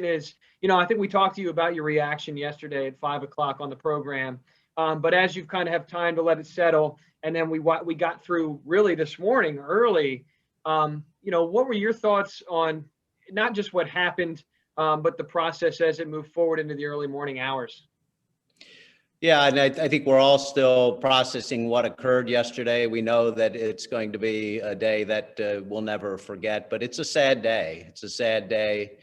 is, I think we talked to you about your reaction yesterday at 5 o'clock on the program. But as you've kind of have time to let it settle, and then we got through really this morning early, what were your thoughts on not just what happened, but the process as it moved forward into the early morning hours? Yeah, and I think we're all still processing what occurred yesterday. We know that it's going to be a day that we'll never forget, but it's a sad day. It's a sad day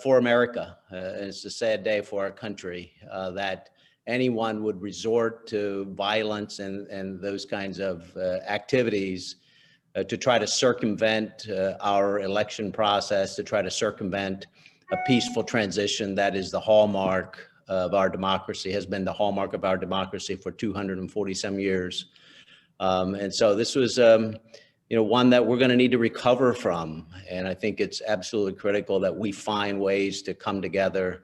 for America. It's a sad day for our country that anyone would resort to violence and those kinds of activities to try to circumvent our election process, to try to circumvent a peaceful transition that is the hallmark of our democracy, has been the hallmark of our democracy for 240 some years. And so this was, one that we're going to need to recover from. And I think it's absolutely critical that we find ways to come together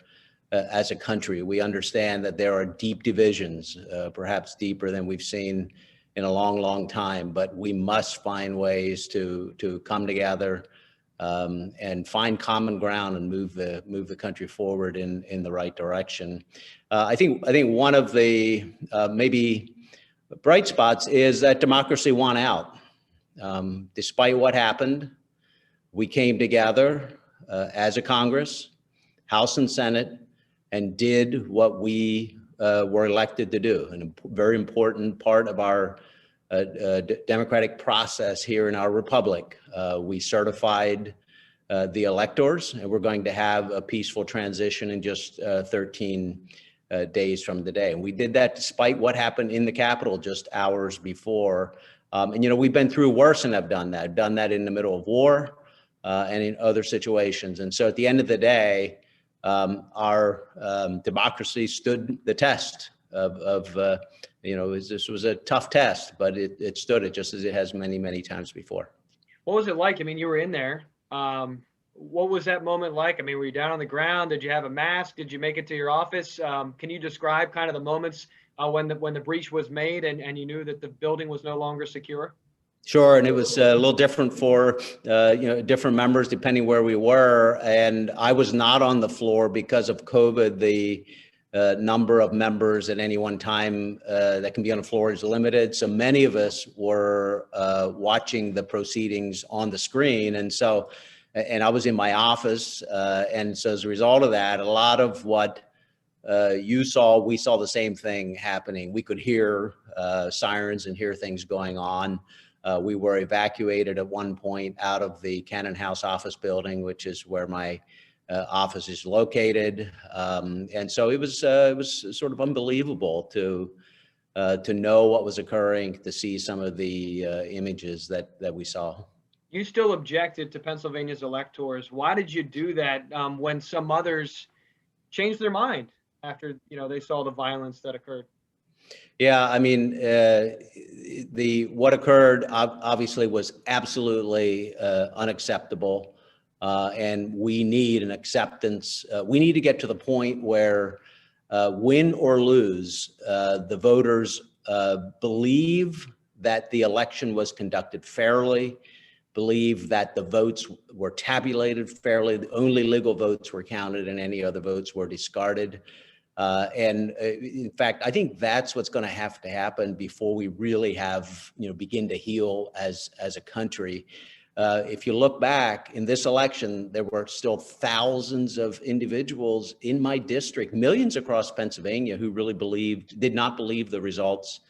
as a country. We understand that there are deep divisions, perhaps deeper than we've seen in a long, long time, but we must find ways to come together and find common ground and move the country forward in the right direction. I think one of the maybe bright spots is that democracy won out. Despite what happened, we came together as a Congress, House and Senate, and did what we were elected to do. And a very important part of our democratic process here in our republic. We certified the electors, and we're going to have a peaceful transition in just 13 days from today. And we did that despite what happened in the Capitol just hours before. And we've been through worse and have done that in the middle of war and in other situations. And so at the end of the day, our democracy stood the test of this was a tough test, but it stood it just as it has many, many times before. What was it like? I mean, you were in there. What was that moment like? I mean, were you down on the ground? Did you have a mask? Did you make it to your office? Can you describe kind of the moments when the breach was made and you knew that the building was no longer secure? Sure, and it was a little different for different members depending where we were. And I was not on the floor because of COVID. The number of members at any one time that can be on the floor is limited. So many of us were watching the proceedings on the screen. And I was in my office. And so as a result of that, a lot of what you saw, we saw the same thing happening. We could hear sirens and hear things going on. We were evacuated at one point out of the Cannon House office building, which is where my office is located. And so it was sort of unbelievable to know what was occurring, to see some of the images that we saw. You still objected to Pennsylvania's electors. Why did you do that when some others changed their mind after they saw the violence that occurred? Yeah, I mean, what occurred obviously was absolutely unacceptable. And we need an acceptance. We need to get to the point where win or lose, the voters believe that the election was conducted fairly, believe that the votes were tabulated fairly, the only legal votes were counted and any other votes were discarded. And in fact, I think that's what's going to have to happen before we really have, begin to heal as a country. If you look back in this election, there were still thousands of individuals in my district, millions across Pennsylvania, who really did not believe the results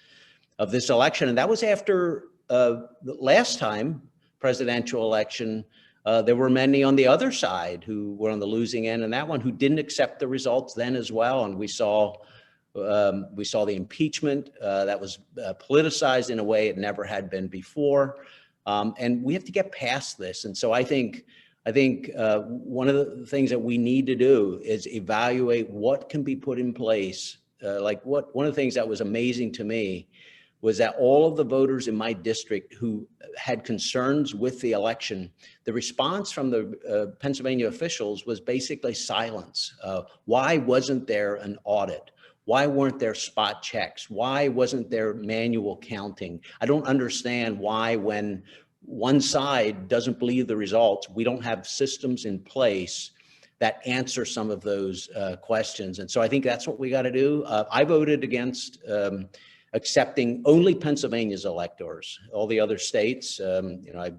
of this election. And that was after the last time presidential election. There were many on the other side who were on the losing end, and that one who didn't accept the results then as well. And we saw the impeachment that was politicized in a way it never had been before. And we have to get past this. And so I think one of the things that we need to do is evaluate what can be put in place. One of the things that was amazing to me was that all of the voters in my district who had concerns with the election, the response from the Pennsylvania officials was basically silence. Why wasn't there an audit? Why weren't there spot checks? Why wasn't there manual counting? I don't understand why, when one side doesn't believe the results, we don't have systems in place that answer some of those questions. And so I think that's what we got to do. I voted against accepting only Pennsylvania's electors. All the other states, I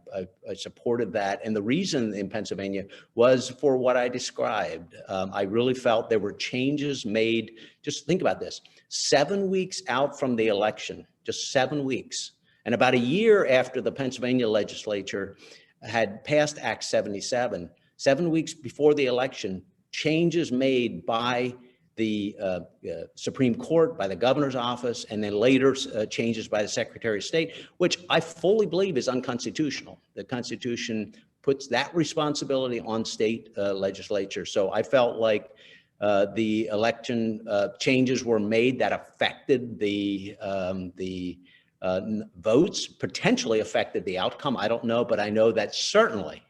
supported that. And the reason in Pennsylvania was for what I described. I really felt there were changes made. Just think about this, 7 weeks out from the election, just 7 weeks. And about a year after the Pennsylvania legislature had passed Act 77, 7 weeks before the election, changes made by the Supreme Court, by the governor's office, and then later changes by the Secretary of State, which I fully believe is unconstitutional. The Constitution puts that responsibility on state legislature. So I felt like the election changes were made that affected the votes, potentially affected the outcome. I don't know, but I know that certainly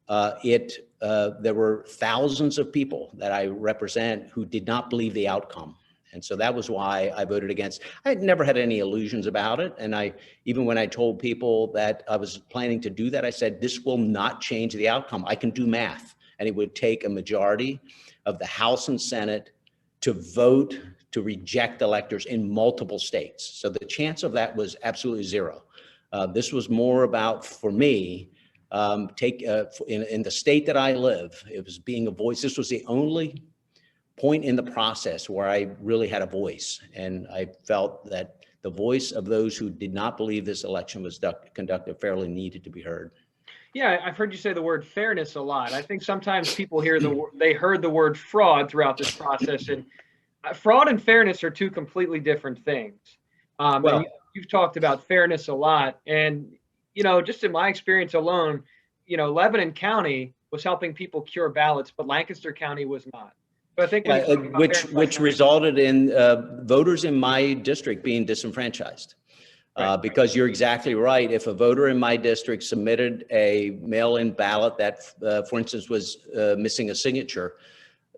there were thousands of people that I represent who did not believe the outcome. And so that was why I voted against. I had never had any illusions about it. And even when I told people that I was planning to do that, I said, this will not change the outcome. I can do math. And it would take a majority of the House and Senate to vote to reject electors in multiple states. So the chance of that was absolutely zero. This was more about, for me, in the state that I live, it was being a voice. This was the only point in the process where I really had a voice. And I felt that the voice of those who did not believe this election was conducted fairly needed to be heard. Yeah, I've heard you say the word fairness a lot. I think sometimes people hear they heard the word fraud throughout this process, and fraud and fairness are two completely different things. And you've talked about fairness a lot, and just in my experience alone, Lebanon County was helping people cure ballots, but Lancaster County was not. So I think which resulted in voters in my district being disenfranchised. Because you're exactly right. If a voter in my district submitted a mail-in ballot that, for instance, was missing a signature,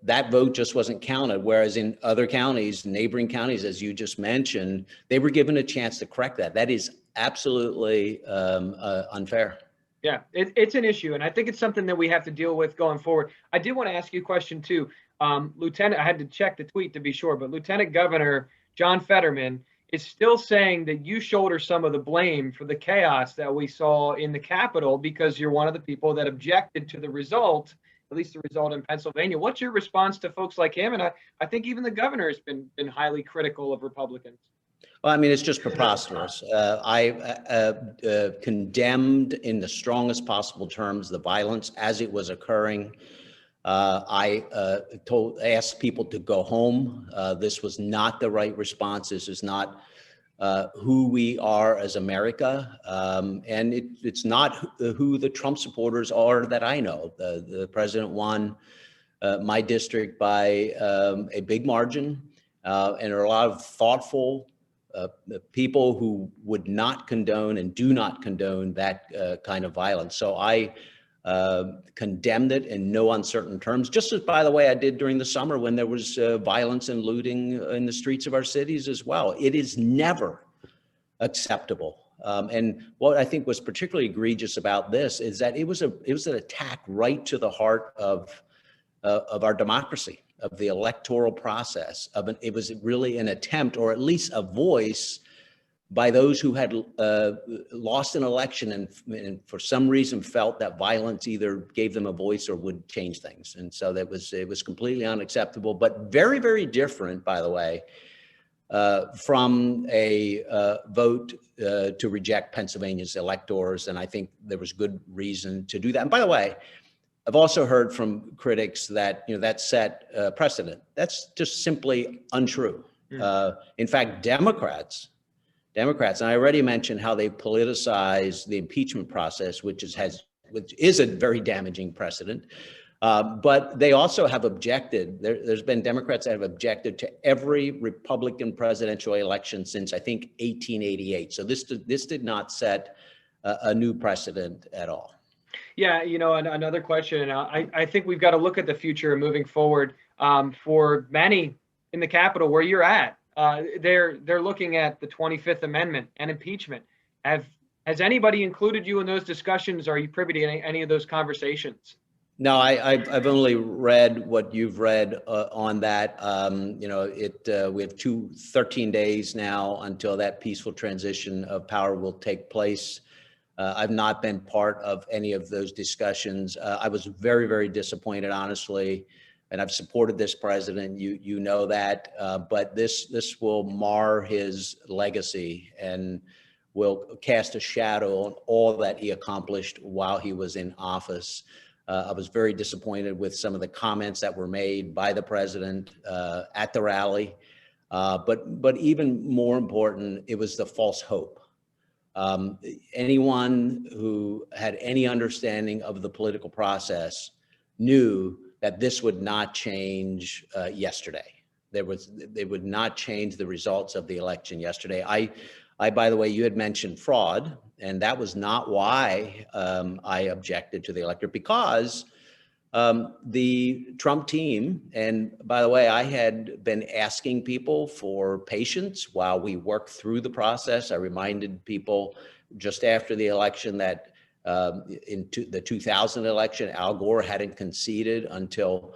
that vote just wasn't counted. Whereas in other counties, neighboring counties, as you just mentioned, they were given a chance to correct that. That is absolutely unfair. Yeah, it's an issue. And I think it's something that we have to deal with going forward. I did want to ask you a question too. Lieutenant, I had to check the tweet to be sure, but Lieutenant Governor John Fetterman is still saying that you shoulder some of the blame for the chaos that we saw in the Capitol because you're one of the people that objected to the result, at least the result in Pennsylvania. What's your response to folks like him? And I think even the governor has been highly critical of Republicans. Well, I mean, it's just preposterous. I condemned in the strongest possible terms the violence as it was occurring. I asked people to go home. This was not the right response. This is not who we are as America. And it's not who the Trump supporters are that I know. The president won my district by a big margin. And there are a lot of thoughtful people who would not condone and do not condone that kind of violence. So I condemned it in no uncertain terms, just as, by the way, I did during the summer when there was violence and looting in the streets of our cities as well. It is never acceptable. And what I think was particularly egregious about this is that it was an attack right to the heart of our democracy, of the electoral process. It was really an attempt, or at least a voice, by those who had lost an election and for some reason felt that violence either gave them a voice or would change things. And so it was completely unacceptable, but very, very different, by the way, from a vote to reject Pennsylvania's electors. And I think there was good reason to do that. And by the way, I've also heard from critics that that set precedent. That's just simply untrue. In fact, Democrats, and I already mentioned how they politicized the impeachment process, which is a very damaging precedent. But they also have objected. There's been Democrats that have objected to every Republican presidential election since, I think, 1888. So this did not set a new precedent at all. Yeah, another question, and I think we've got to look at the future and moving forward for many in the Capitol where you're at. They're looking at the 25th Amendment and impeachment. Has anybody included you in those discussions? Are you privy to any of those conversations? No, I've only read what you've read on that. We have 13 days now until that peaceful transition of power will take place. I've not been part of any of those discussions. I was very, very disappointed, honestly, and I've supported this president. You know that, but this will mar his legacy and will cast a shadow on all that he accomplished while he was in office. I was very disappointed with some of the comments that were made by the president at the rally. But even more important, it was the false hope. Anyone who had any understanding of the political process knew that this would not change yesterday. They would not change the results of the election yesterday. By the way, you had mentioned fraud, and that was not why I objected to the electorate, because the Trump team, and by the way, I had been asking people for patience while we worked through the process. I reminded people just after the election that the 2000 election, Al Gore hadn't conceded until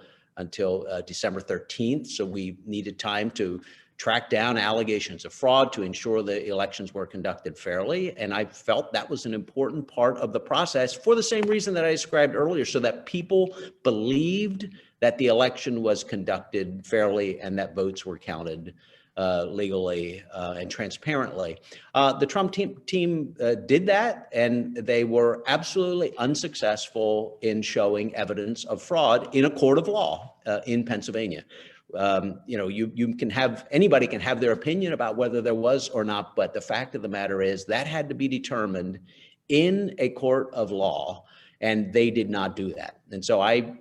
December 13th. So we needed time to track down allegations of fraud to ensure the elections were conducted fairly. And I felt that was an important part of the process for the same reason that I described earlier, so that people believed that the election was conducted fairly and that votes were counted legally and transparently. The Trump team did that, and they were absolutely unsuccessful in showing evidence of fraud in a court of law in Pennsylvania. Anybody can have their opinion about whether there was or not, but the fact of the matter is that had to be determined in a court of law, and they did not do that. And so I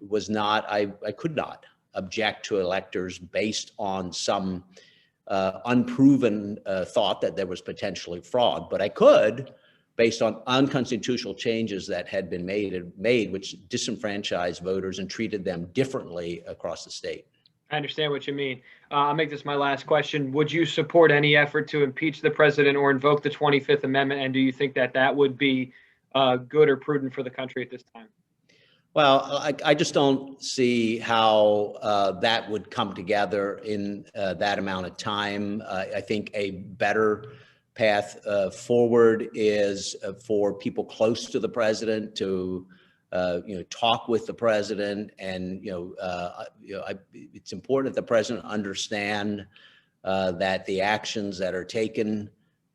could not object to electors based on some unproven thought that there was potentially fraud, but I could based on unconstitutional changes that had been made, which disenfranchised voters and treated them differently across the state. I understand what you mean. I'll make this my last question. Would you support any effort to impeach the president or invoke the 25th Amendment? And do you think that that would be good or prudent for the country at this time? Well, I just don't see how that would come together in that amount of time. I think a better path forward is for people close to the president to talk with the president, and it's important that the president understand that the actions that are taken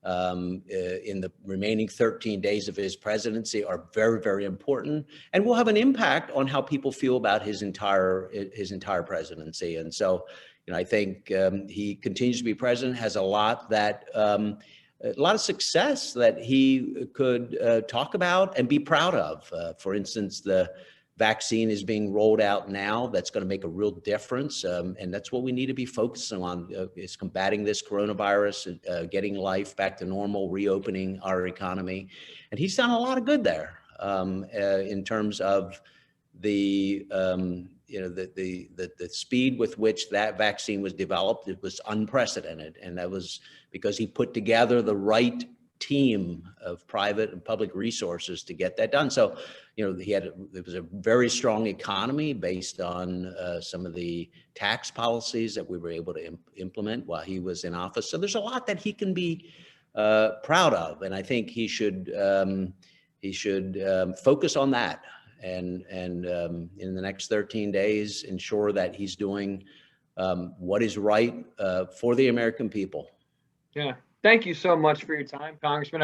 in the remaining 13 days of his presidency are very, very important, and will have an impact on how people feel about his entire presidency. And so, I think he continues to be president, has a lot of success that he could talk about and be proud of. For instance, the vaccine is being rolled out now. That's going to make a real difference. And that's what we need to be focusing on, is combating this coronavirus, getting life back to normal, reopening our economy. And he's done a lot of good there in terms of the speed with which that vaccine was developed. It was unprecedented. And that was because he put together the right team of private and public resources to get that done. So, it was a very strong economy based on some of the tax policies that we were able to implement while he was in office. So there's a lot that he can be proud of, and I think he should focus on that. And in the next 13 days, ensure that he's doing what is right for the American people. Yeah. Thank you so much for your time, Congressman.